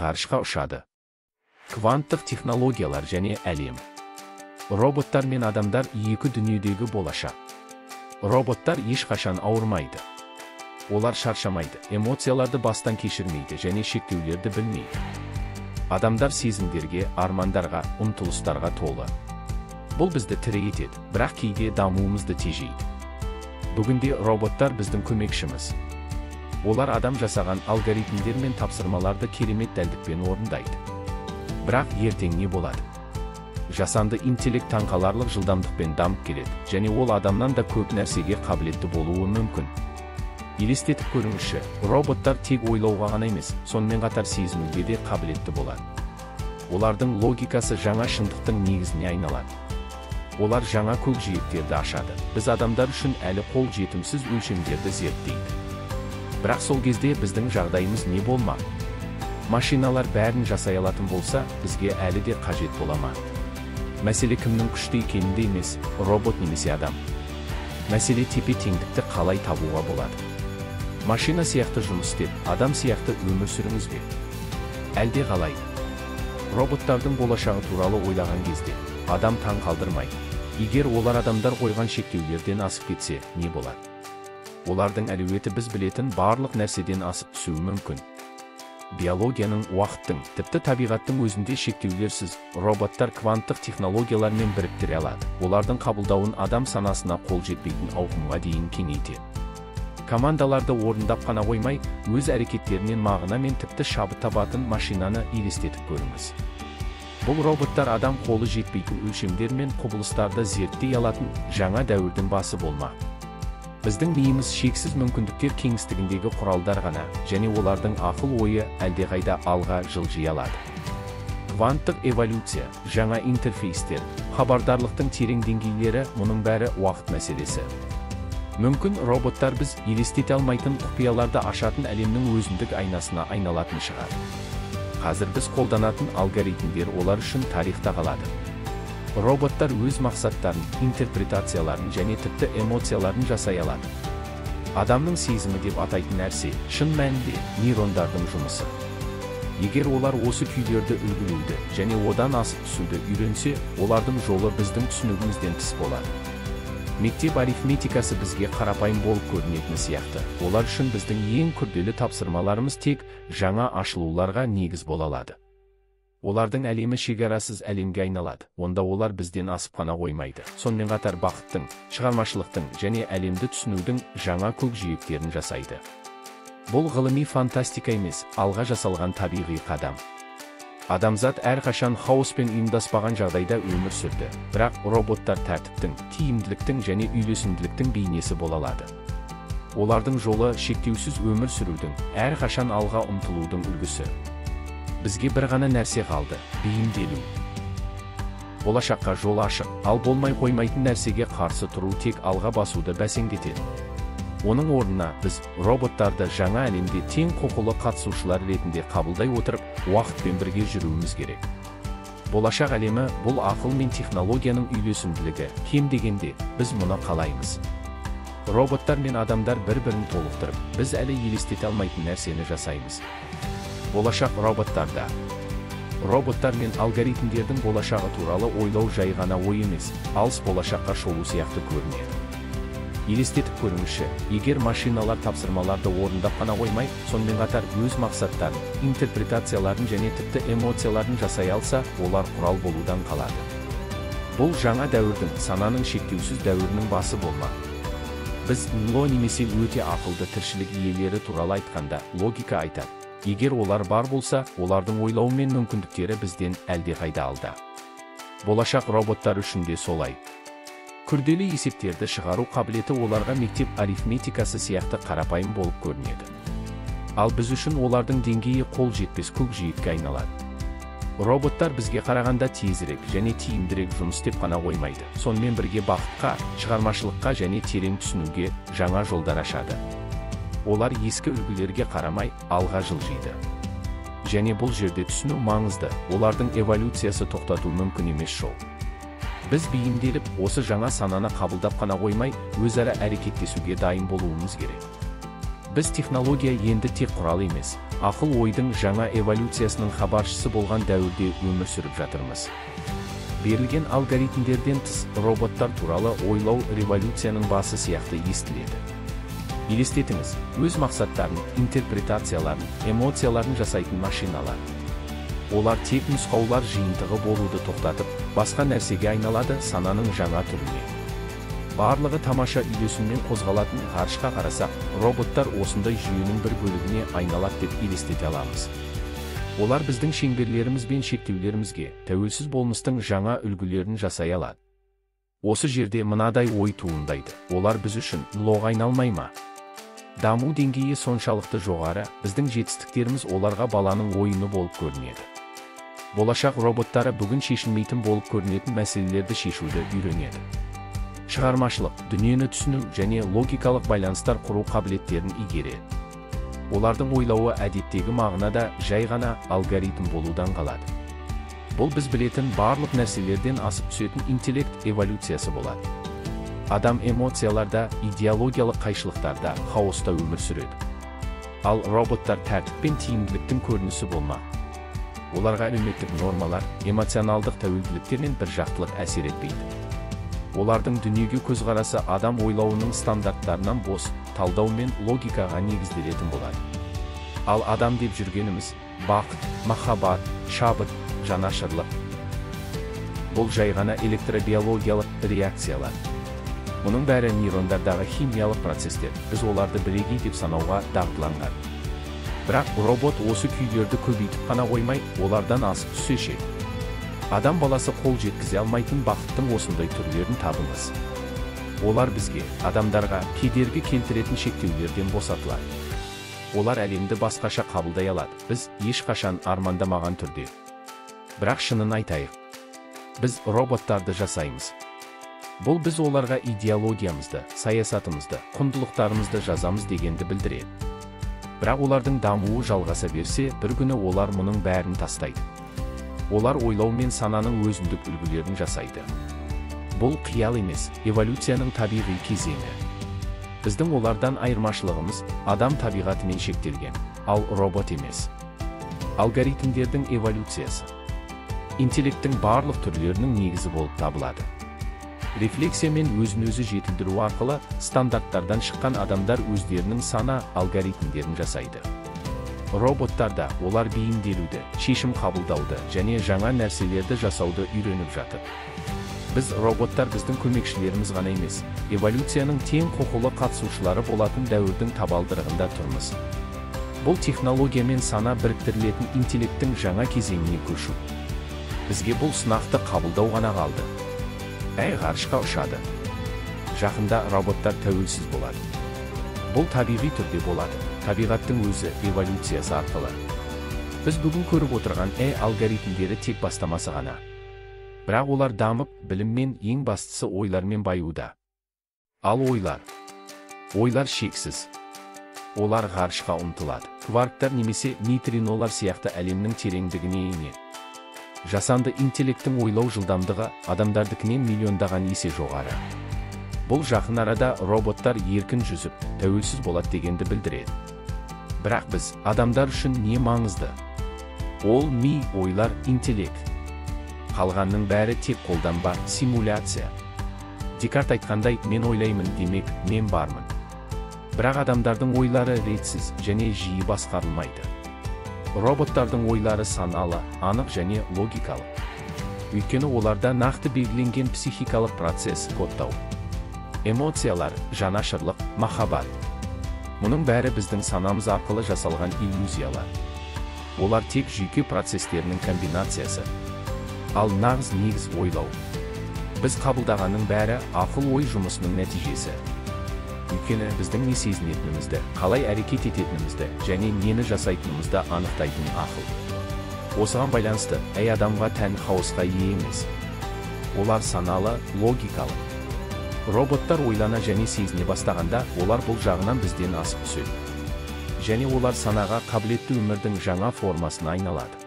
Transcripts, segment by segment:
ғарышқа ұшады. Кванттық технологиялар және әлем. Роботтар мен адамдар екі дүниедегі болашақ. Роботтар ешқашан ауырмайды. Олар шаршамайды, эмоцияларды бастан кешірмейді және шектеулерді білмейді. Адамдар сезімдерге, армандарға, ұмтылыстарға толы. Бұл бізді тірі етеді, бірақ кейде дамуымызды тежейді. Бүгінде роботтар біздің көмекшіміз. Олар адам жасаған алгоритмдер мен тапсырмаларды керемет дәлдікпен орындайды. Бірақ ертең не болады? Жасанды интеллект таңқаларлық жылдамдықпен дамып келеді, және ол адамнан да көп нәрсеге қабілетті болуы мүмкін. Елестетіп көріңізші, роботтар тек ойлауға ғана емес, сонымен қатар сезінуге де қабілетті болады. Олардың логикасы жаңа шындықтың негізіне айналады. Олар жаңа көкжиектерді ашады. Біз адамдар үшін әлі қол жетімсіз өлшемдерді зерттейді. Бірақ сол кезде біздің жағдайымыз не болмақ? Машиналар бәрін жасай алатын болса, бізге әлі де қажет бола ма? Мәселе кімнің күшті екенінде емес, робот немесе адам. Мәселе тепе-теңдікті қалай табуға болады? Машина сияқты жұмыс істеп, адам сияқты өмір сүріңіз бе? Әлде қалай? Роботтардың болашағы туралы ойлаған кезде, адам таң қалдырмайды. Егер олар адамдар қойған шектеулерден асып кетсе, не болады? Олардың әлеуеті біз білетін барлық нәрседен асып түсуі мүмкін. Биологияның, уақыттың, тіпті табиғаттың өзінде шектеулерсіз, роботтар кванттық технологиялармен біріктіре алады. Олардың қабылдауын адам санасына қол жетпейтін ауқымға дейін кеңейтеді. Командаларды орындап қана қоймай, өз әрекеттерінен мағына мен тіпті шабыт табатын машинаны елестетіп көріңіз. Бұл роботтар адам қолы жетпейтін өлшемдер мен құбылыстарды зерттей алатын жаңа дәуірдің басы болмақ. Біздің миымыз шексіз мүмкіндіктер кеңістігіндегі құралдар ғана, және олардың ақыл ойы әлдеқайда алға жылжи алады. Кванттық эволюция, жаңа интерфейстер, хабардарлықтың терең деңгейлері, мұның бәрі уақыт мәселесі. Мүмкін роботтар біз елестете алмайтын құпияларды ашатын әлемнің өзіндік айнасына айналатын шығар. Қазір біз қолданатын алгоритмдер олар үшін тарихта қалады. Роботтар өз мақсаттарын, интерпретацияларын және тіпті эмоцияларын жасай алады. Адамның сезімі деп атайтын нәрсе, шын мәнінде нейрондардың жұмысы. Егер олар осы күйлерді үлгілеуді және одан асып түсуді үйренсе, олардың жолы біздің түсінігімізден тыс болады. Мектеп арифметикасы бізге қарапайым болып көрінетіні сияқты. Олар үшін біздің ең күрделі тапсырмаларымыз тек жаңа ашылуларға негіз бола алады. Олардың әлемі шекарасыз әлемге айналады. Онда олар бізден асып қана қоймайды. Сонымен қатар бақыттың, шығармашылықтың және әлемді түсінудің жаңа көкжиектерін жасайды. Бұл ғылыми фантастика емес, алға жасалған табиғи қадам. Адамзат әрқашан хаоспен ұйымдаспаған жағдайда өмір сүрді, бірақ роботтар тәртіптің, тиімділіктің және үйлесімділіктің бейнесі бола алады. Олардың жолы шектеусіз өмір сүрудің, әрқашан алға ұмтылудың үлгісі. Бізге бір ғана нәрсе қалды, бейімделу. Болашаққа жол ашық, ал болмай қоймайтын нәрсеге қарсы тұру тек алға басуды бәсеңдетеді. Оның орнына біз роботтарды жаңа әлемде тең құқылы қатысушылар ретінде қабылдай отырып, уақытпен бірге жүруіміз керек. Болашақ әлемі бұл ақыл мен технологияның үйлесімділігі, кем дегенде біз мұны қалаймыз. Роботтар мен адамдар бір-бірін толықтырып, біз әлі елестете алмайтын нәрсені жасаймыз. Болашақ роботтарда. Роботтар мен алгоритмдердің болашағы туралы ойлау жай ғана ой емес, алыс болашаққа шолу сияқты көрінеді. Елестетіп көріңізші, егер машиналар тапсырмаларды орындап қана қоймай, сонымен қатар өз мақсаттарын, интерпретацияларын және тіпті эмоцияларын жасай алса, олар құрал болудан қалады. Бұл жаңа дәуірдің, сананың шектеусіз дәуірінің басы болмақ. Біз немесе өте ақылды тіршілік иелері туралы айтқанда, логика айтады. Егер олар бар болса, олардың ойлауы мен мүмкіндіктері бізден әлдеқайда алда. Болашақ роботтар үшін де солай. Күрделі есептерді шығару қабілеті оларға мектеп арифметикасы сияқты қарапайым болып көрінеді. Ал біз үшін олардың деңгейі қол жетпес көкжиекке айналады. Роботтар бізге қарағанда тезірек және тиімдірек жұмыс істеп қана қоймайды. Сонымен бірге бақытқа, шығармашылыққа және терең түсінуге жаңа жолдар ашады. Олар ескі үлгілерге қарамай алға жылжиды. Және бұл жерде түсіну маңызды, олардың эволюциясы тоқтату мүмкін емес жол. Біз бейімделіп, осы жаңа сананы қабылдап қана қоймай, өзара әрекеттесуге дайын болуымыз керек. Біз технология енді тек құрал емес, ақыл ойдың жаңа эволюциясының хабаршысы болған дәуірде өмір сүріп жатырмыз. Берілген алгоритмдерден тыс роботтар туралы ойлау революцияның басы сияқты естіледі. Елестетіңіз, өз мақсаттарын, интерпретацияларын, эмоцияларын жасайтын машиналар. Олар тек нұсқаулар жиынтығы болуды тоқтатып, басқа нәрсеге айналады сананың жаңа түріне. Барлығы тамаша үйлесіммен қозғалатын ғарышқа қарасақ, роботтар осындай жүйенің бір бөлігіне айналады деп елестете аламыз. Олар біздің шеңберлеріміз бен шектеулерімізге тәуелсіз болмыстың жаңа үлгілерін жасай алады. Осы жерде мынадай ой туындайды: олар біз үшін лоқ айналмай ма? Даму деңгейі соншалықты жоғары, біздің жетістіктеріміз оларға баланың ойыны болып көрінеді. Болашақ роботтары бүгін шешілмейтін болып көрінетін мәселелерді шешуді үйренеді. Шығармашылық, дүниені түсіну және логикалық байланыстар құру қабілеттерін игереді. Олардың ойлауы әдеттегі мағынада жай ғана алгоритм болудан қалады. Бұл біз білетін барлық нәрселерден асып түсетін интеллект эволюциясы болады. Адам эмоцияларда, идеологиялық қайшылықтарда, хаоста өмір сүреді. Ал роботтар тәртіп пен тиімділіктің көрінісі болмақ. Оларға әлеуметтік нормалар, эмоционалдық тәуелділіктермен бір жақтылық әсер етпейді. Олардың дүниеге көзқарасы адам ойлауының стандарттарынан бос, талдау мен логикаға негізделетін болады. Ал адам деп жүргеніміз бақыт, махаббат, шабыт, жанашырлық. Бұл жай ғана электробиологиялық реакциялар. Мұның бәрі нейрондардағы химиялық процестер, біз оларды бірегей деп санауға дағдыланған. Бірақ робот осы күйлерді көбейтіп қана қоймай, олардан асып түссе, адам баласы қол жеткізе алмайтын бақыттың осындай түрлерін табыңыз. Олар бізге, адамдарға, кедергі келтіретін шектеулерден босатылады. Олар әлемді басқаша қабылдай алады, біз ешқашан армандамаған түрде. Бірақ шынын айтайық, біз роботтарды жасаймыз. Бұл біз оларға идеологиямызды, саясатымызды, құндылықтарымызды жазамыз дегенді білдіреді. Бірақ олардың дамуы жалғаса берсе, бір күні олар мұның бәрін тастайды. Олар ойлау мен сананың өзіндік үлгілерін жасайды. Бұл қиял емес, эволюцияның табиғи кезеңі. Біздің олардан айырмашылығымыз адам табиғатымен шектелген, ал робот емес. Алгоритмдердің эволюциясы интеллекттің барлық түрлерінің негізі болып табылады. Рефлексия мен өзін-өзі жетілдіру арқылы стандарттардан шыққан адамдар өздерінің сана алгоритмдерін жасайды. Роботтарда олар бейімделуді, шешім қабылдауды және жаңа нәрселерді жасауды үйреніп жатыр. Біз роботтар біздің көмекшілеріміз ғана емес, эволюцияның тең құқылы қатысушылары болатын дәуірдің табалдырығында тұрмыз. Бұл технология мен сана біріктірілетін интеллекттің жаңа кезеңіне көшу. Бізге бұл сынақты қабылдау ғана қалды. Ғарышқа ұшады. Жақында роботтар тәуелсіз болады. Бұл табиғи түрде болады. Табиғаттың өзі эволюциясы арқылы. Біз бүгін көріп отырған алгоритмдері тек бастамасы ғана. Бірақ олар дамып, біліммен, ең бастысы ойлармен баюда. Ал ойлар шексіз. Олар ғарышқа ұмтылады. Кварктар немесе нейтринолар сияқты әлемнің тереңдігіне енеді. Жасанды интеллекттің ойлау жылдамдығы адамдардікінен миллиондаған есе жоғары. Бұл жақын арада роботтар еркін жүзіп, тәуелсіз болады дегенді білдіреді. Бірақ біз, адамдар үшін не маңызды? Ол ми, ойлар, интеллект. Қалғанның бәрі тек қолданба, симуляция. Декарт айтқандай, мен ойлаймын демек, мен бармын. Бірақ адамдардың ойлары ретсіз және жиі басқарылмайды. Роботтардың ойлары саналы, анық және логикалық. Өйткені оларда нақты белгіленген психикалық процесс кодтау. Эмоциялар, жанашырлық, махаббат. Мұның бәрі біздің санамыз арқылы жасалған иллюзиялар. Олар тек жүйке процестерінің комбинациясы. Ал нағыз негіз ойлау. Біз қабылдағанның бәрі ақыл ой жұмысының нәтижесі. Өйткені біздің не сезінетінімізді, қалай әрекет ететінімізді және нені жасайтынымызды анықтайтын ақыл. Осыған байланысты, адамға тән хаосқа ие емес. Олар саналы, логикалық. Роботтар ойлана және сезіне бастағанда, олар бұл жағынан бізден асып түседі. Және олар санаға қабілетті өмірдің жаңа формасына айналады.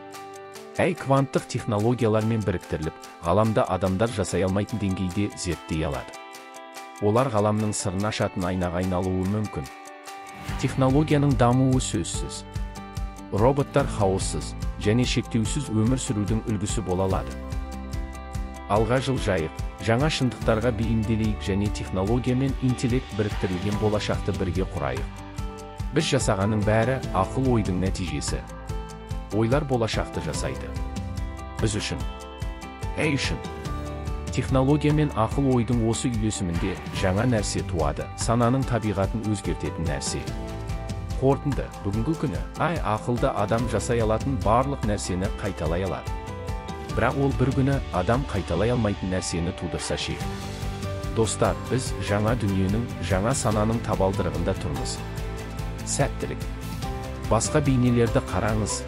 Кванттық технологиялармен біріктіріліп, ғаламда адамдар жасай алмайтын деңгейде зерттей алады. Олар ғаламның сырын ашатын айнаға айналуы мүмкін. Технологияның дамуы сөзсіз. Роботтар хаоссыз және шектеусіз өмір сүрудің үлгісі бола алады. Алға жылжайық, жаңа шындықтарға бейімделейік және технология мен интеллект біріктірілген болашақты бірге құрайық. Біз жасағаның бәрі ақыл ойдың нәтижесі. Ойлар болашақты жасайды. Біз үшін. Үшін. Технология мен ақыл ойдың осы үйлесімінде жаңа нәрсе туады, сананың табиғатын өзгертетін нәрсе. Қорытынды, бүгінгі күні, ақылды адам жасай алатын барлық нәрсені қайталай алады. Бірақ ол бір күні адам қайталай алмайтын нәрсені тудырса ше. Достар, біз жаңа дүниенің, жаңа сананың табалдырығында тұрмыз. Сәттілік. Басқа бейнелерді қараңыз.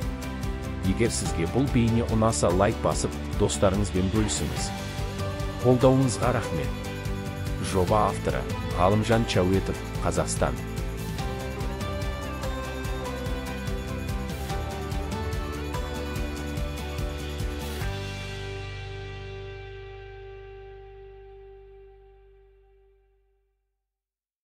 Егер сізге бұл бейне ұнаса лайк басып, достарыңызбен бөлісіңіз. Қолдауыңызға рахмет. Жоба авторы Ғалымжан Чауетов, Қазақстан.